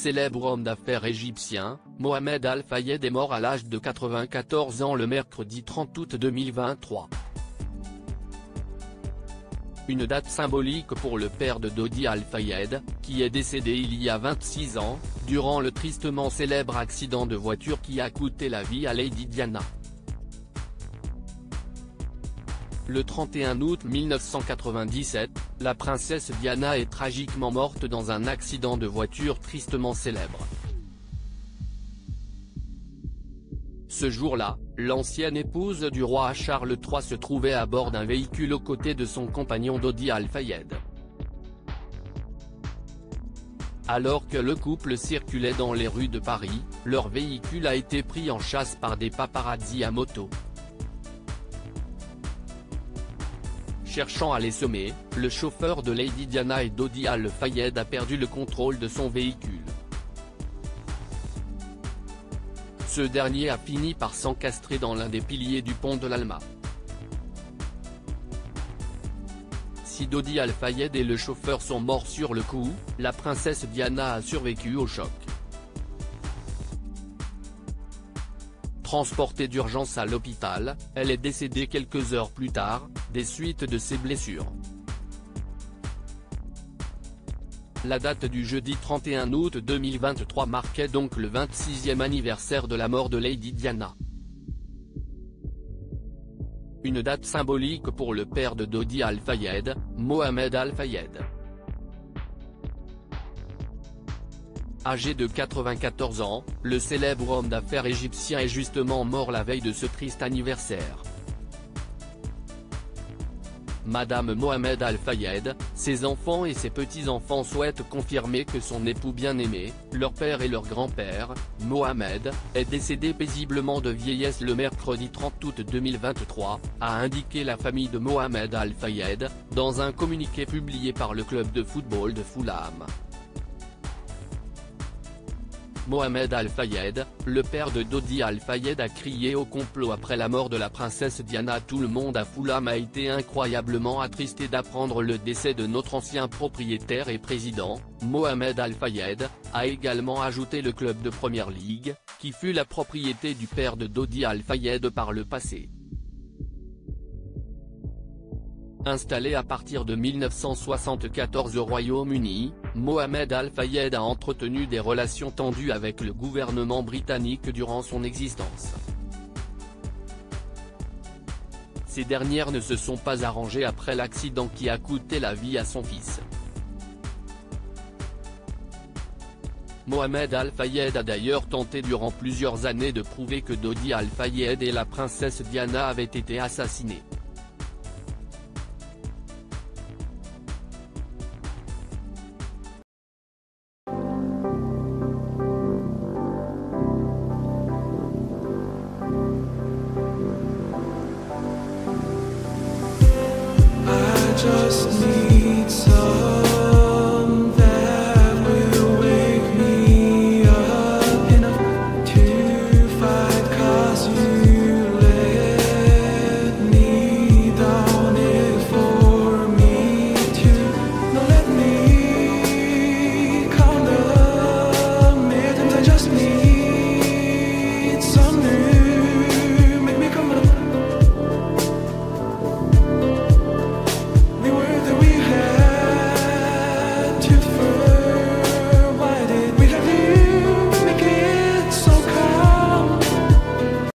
célèbre homme d'affaires égyptien, Mohamed Al Fayed est mort à l'âge de 94 ans le mercredi 30 août 2023. Une date symbolique pour le père de Dodi Al Fayed, qui est décédé il y a 26 ans, durant le tristement célèbre accident de voiture qui a coûté la vie à Lady Diana. Le 31 août 1997, la princesse Diana est tragiquement morte dans un accident de voiture tristement célèbre. Ce jour-là, l'ancienne épouse du roi Charles III se trouvait à bord d'un véhicule aux côtés de son compagnon Dodi Al Fayed. Alors que le couple circulait dans les rues de Paris, leur véhicule a été pris en chasse par des paparazzis à moto. Cherchant à les semer, le chauffeur de Lady Diana et Dodi Al Fayed a perdu le contrôle de son véhicule. Ce dernier a fini par s'encastrer dans l'un des piliers du pont de l'Alma. Si Dodi Al Fayed et le chauffeur sont morts sur le coup, la princesse Diana a survécu au choc. Transportée d'urgence à l'hôpital, elle est décédée quelques heures plus tard, des suites de ses blessures. La date du jeudi 31 août 2023 marquait donc le 26e anniversaire de la mort de Lady Diana. Une date symbolique pour le père de Dodi Al Fayed, Mohamed Al Fayed. Âgé de 94 ans, le célèbre homme d'affaires égyptien est justement mort la veille de ce triste anniversaire. Madame Mohamed Al Fayed, ses enfants et ses petits-enfants souhaitent confirmer que son époux bien-aimé, leur père et leur grand-père, Mohamed, est décédé paisiblement de vieillesse le mercredi 30 août 2023, a indiqué la famille de Mohamed Al Fayed, dans un communiqué publié par le club de football de Fulham. Mohamed Al Fayed, le père de Dodi Al Fayed, a crié au complot après la mort de la princesse Diana. Tout le monde à Fulham a été incroyablement attristé d'apprendre le décès de notre ancien propriétaire et président, Mohamed Al Fayed, a également ajouté le club de Première Ligue, qui fut la propriété du père de Dodi Al Fayed par le passé. Installé à partir de 1974 au Royaume-Uni, Mohamed Al Fayed a entretenu des relations tendues avec le gouvernement britannique durant son existence. Ces dernières ne se sont pas arrangées après l'accident qui a coûté la vie à son fils. Mohamed Al Fayed a d'ailleurs tenté durant plusieurs années de prouver que Dodi Al Fayed et la princesse Diana avaient été assassinés. Just need